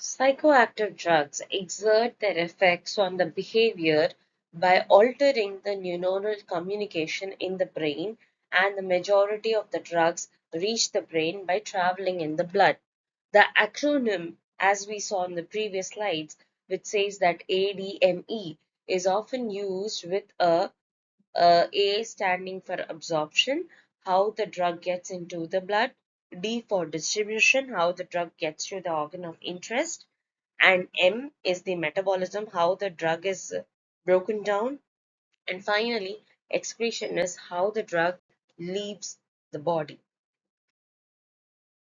Psychoactive drugs exert their effects on the behavior by altering the neuronal communication in the brain, and the majority of the drugs reach the brain by traveling in the blood. The acronym, as we saw in the previous slides, which says that ADME, is often used with A standing for absorption, how the drug gets into the blood; D for distribution, how the drug gets to the organ of interest; and M is the metabolism, how the drug is broken down; and finally, excretion is how the drug leaves the body.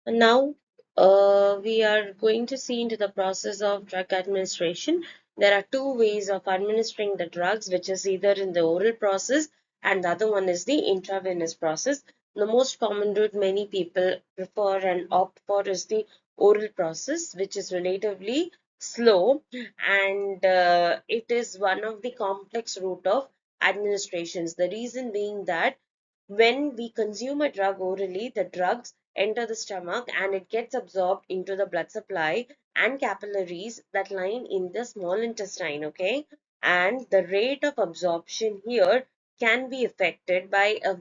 And now we are going to see into the process of drug administration. There are two ways of administering the drugs, which is either in the oral process and the other one is the intravenous process. The most common route many people prefer and opt for is the oral process, which is relatively slow, and it is one of the complex route of administrations. The reason being that when we consume a drug orally, the drugs enter the stomach and it gets absorbed into the blood supply and capillaries that line in the small intestine, okay? And the rate of absorption here can be affected by a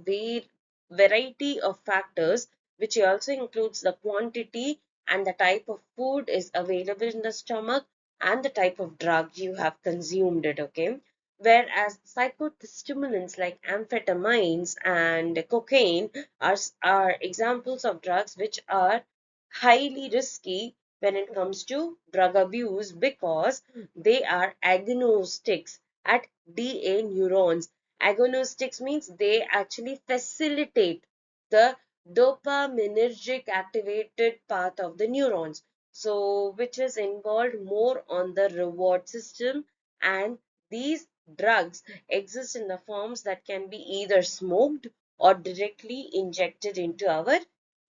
variety of factors, which also includes the quantity and the type of food is available in the stomach and the type of drug you have consumed it, okay? Whereas psychostimulants like amphetamines and cocaine are examples of drugs which are highly risky when it comes to drug abuse because they are agnostics at DA neurons. Agnostics means they actually facilitate the dopaminergic activated path of the neurons. So, which is involved more on the reward system, and these drugs exist in the forms that can be either smoked or directly injected into our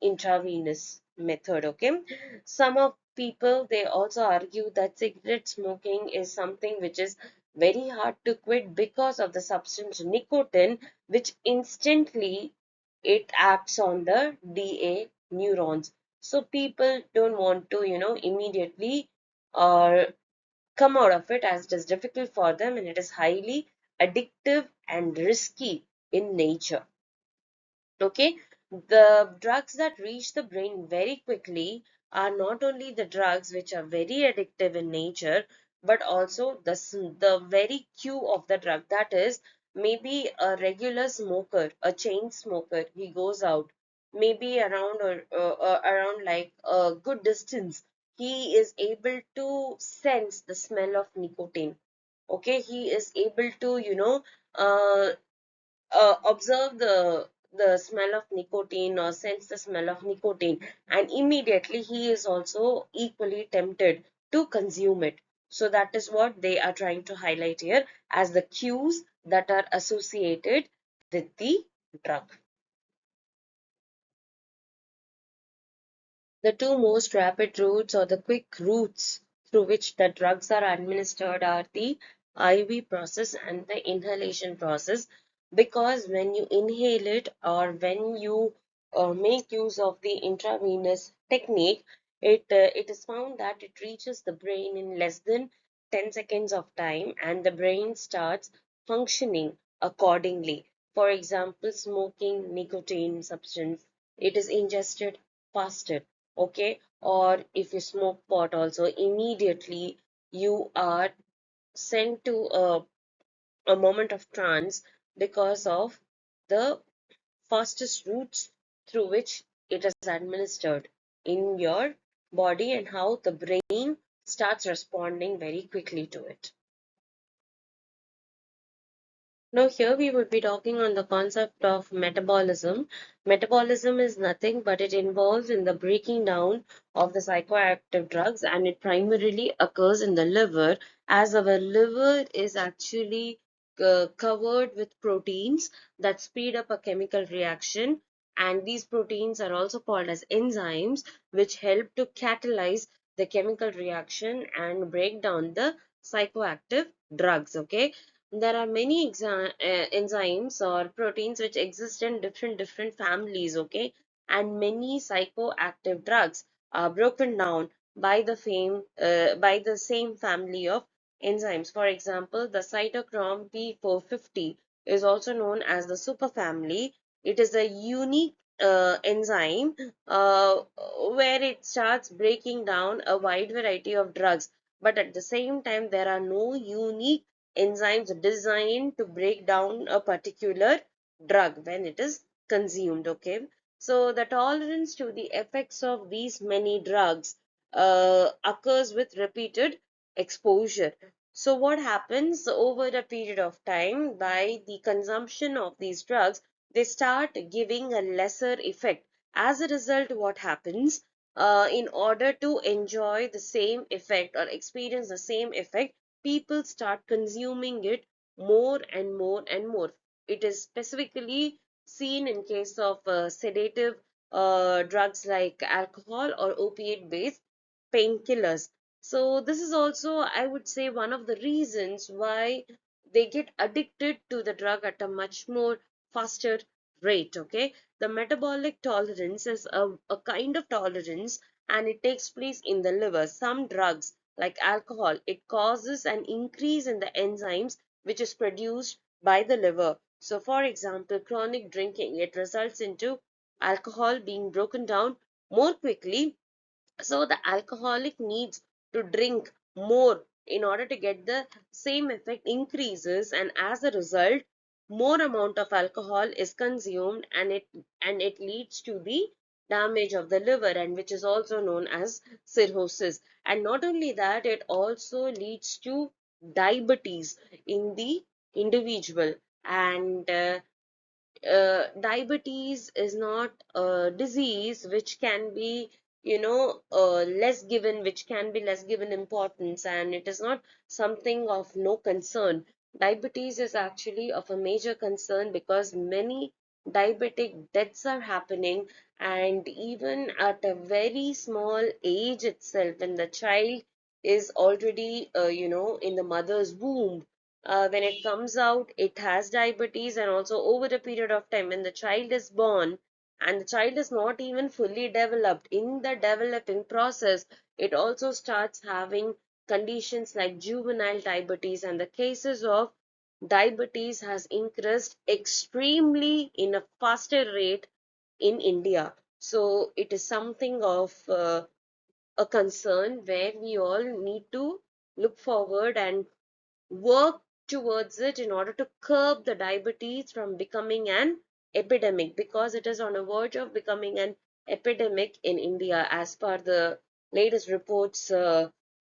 intravenous method, okay? Some of people, they also argue that cigarette smoking is something which is very hard to quit because of the substance nicotine, which instantly it acts on the DA neurons. So people don't want to, immediately uh, come out of it, as it is difficult for them and it is highly addictive and risky in nature. Okay, the drugs that reach the brain very quickly are not only the drugs which are very addictive in nature, but also the very cue of the drug. That is, maybe a regular smoker, a chain smoker, he goes out, maybe around like a good distance, he is able to sense the smell of nicotine. Okay, he is able to, observe the smell of nicotine or sense the smell of nicotine, and immediately he is also equally tempted to consume it. So that is what they are trying to highlight here as the cues that are associated with the drug. The two most rapid routes or the quick routes through which the drugs are administered are the IV process and the inhalation process, because when you inhale it or when you make use of the intravenous technique, it is found that it reaches the brain in less than 10 seconds of time and the brain starts functioning accordingly. For example, smoking nicotine substance, it is ingested faster, okay? Or if you smoke pot also, immediately you are sent to a moment of trance because of the fastest routes through which it is administered in your body and how the brain starts responding very quickly to it. Now, here we would be talking on the concept of metabolism. Metabolism is nothing but it involves in the breaking down of the psychoactive drugs, and it primarily occurs in the liver, as our liver is actually covered with proteins that speed up a chemical reaction, and these proteins are also called as enzymes, which help to catalyze the chemical reaction and break down the psychoactive drugs, okay? There are many enzymes or proteins which exist in different families, okay? And many psychoactive drugs are broken down by the same family of enzymes. For example, the cytochrome P450 is also known as the superfamily. It is a unique enzyme where it starts breaking down a wide variety of drugs. But at the same time, there are no unique enzymes designed to break down a particular drug when it is consumed. Okay, so the tolerance to the effects of these many drugs occurs with repeated exposure. So what happens over a period of time, by the consumption of these drugs, they start giving a lesser effect. As a result, what happens, in order to enjoy the same effect or experience the same effect, people start consuming it more and more and more. It is specifically seen in case of sedative drugs like alcohol or opiate based painkillers. So this is also, I would say, one of the reasons why they get addicted to the drug at a much more faster rate. Okay, the metabolic tolerance is a kind of tolerance, and it takes place in the liver. Some drugs like alcohol, it causes an increase in the enzymes which is produced by the liver. So for example, chronic drinking, it results into alcohol being broken down more quickly, so the alcoholic needs to drink more in order to get the same effect increases, and as a result, more amount of alcohol is consumed, and it leads to the damage of the liver, and which is also known as cirrhosis. And not only that, it also leads to diabetes in the individual. And diabetes is not a disease which can be, less given, which can be less given importance, and it is not something of no concern. Diabetes is actually of a major concern because many diabetic deaths are happening, and even at a very small age itself, when the child is already, in the mother's womb, when it comes out, it has diabetes. And also over a period of time, when the child is born and the child is not even fully developed, in the developing process, it also starts having conditions like juvenile diabetes, and the cases of diabetes has increased extremely in a faster rate in India. So it is something of a concern where we all need to look forward and work towards it in order to curb the diabetes from becoming an epidemic, because it is on a verge of becoming an epidemic in India, as per the latest reports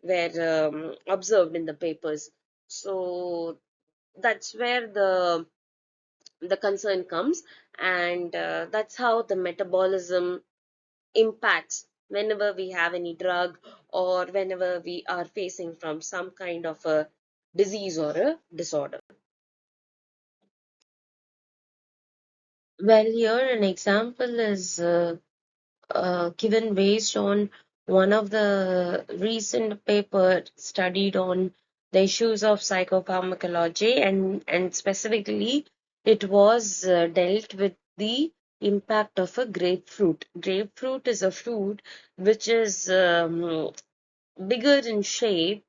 were observed in the papers. So that's where the concern comes, and that's how the metabolism impacts whenever we have any drug, or whenever we are facing from some kind of a disease or a disorder. Well, here an example is given based on one of the recent paper studied on the issues of psychopharmacology, and specifically it was dealt with the impact of a grapefruit. Grapefruit is a fruit which is bigger in shape,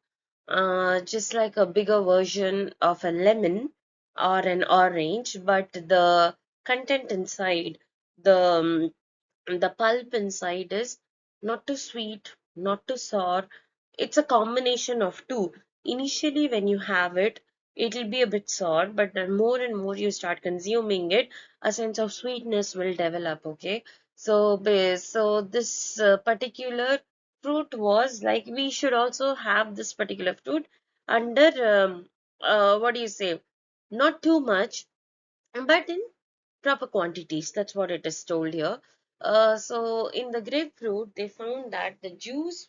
just like a bigger version of a lemon or an orange, but the content inside, the the pulp inside is not too sweet, not too sour. It's a combination of two. Initially, when you have it, it'll be a bit sour, but the more and more you start consuming it, a sense of sweetness will develop. Okay, so so this particular fruit was like, we should also have this particular fruit under what do you say? Not too much, but in proper quantities. That's what it is told here. So in the grapefruit, they found that the juice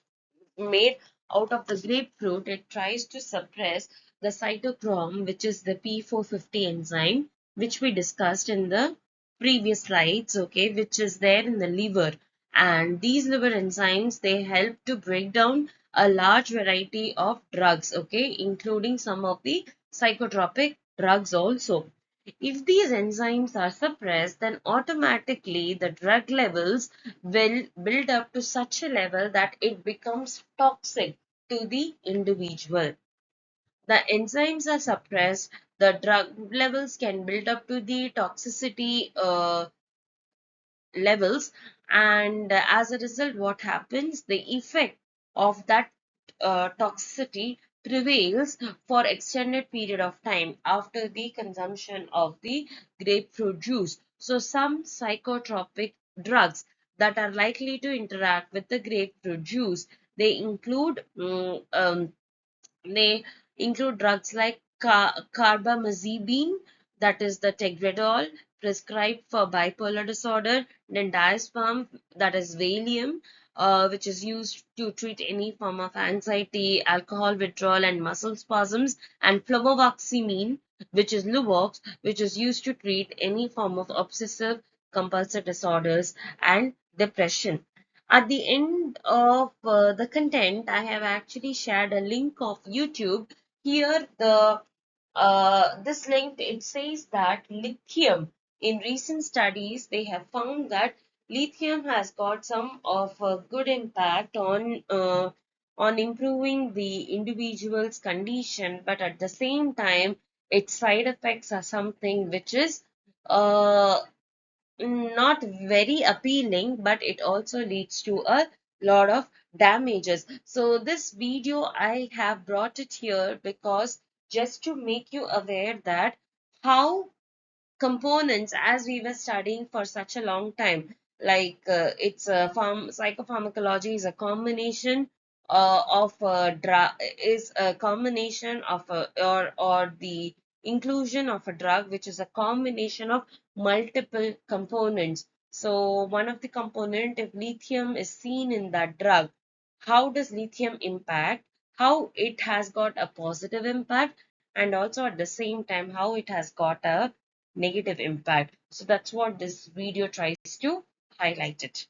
made out of the grapefruit, it tries to suppress the cytochrome, which is the P450 enzyme, which we discussed in the previous slides, okay, which is there in the liver. And these liver enzymes, they help to break down a large variety of drugs, okay, including some of the psychotropic drugs also. If these enzymes are suppressed, then automatically the drug levels will build up to such a level that it becomes toxic to the individual. The enzymes are suppressed, the drug levels can build up to the toxicity levels, and as a result, what happens? The effect of that toxicity prevails for extended period of time after the consumption of the grapefruit juice. So some psychotropic drugs that are likely to interact with the grapefruit juice, they include they include drugs like carbamazepine, that is the Tegretol, prescribed for bipolar disorder, then diazepam, that is Valium, which is used to treat any form of anxiety, alcohol withdrawal, and muscle spasms, and fluvoxamine, which is Luvox, which is used to treat any form of obsessive compulsive disorders and depression. At the end of the content, I have actually shared a link of YouTube. Here, this link, it says that lithium, in recent studies, they have found that lithium has got some of a good impact on improving the individual's condition, but at the same time, its side effects are something which is uh, not very appealing, but it also leads to a lot of damages. So this video, I have brought it here because just to make you aware that how components, as we were studying for such a long time, like it's a psychopharmacology is a combination of drug, is a combination of or the inclusion of a drug which is a combination of multiple components. So one of the component, if lithium is seen in that drug, how does lithium impact, how it has got a positive impact, and also at the same time how it has got a negative impact. So that's what this video tries to highlight it.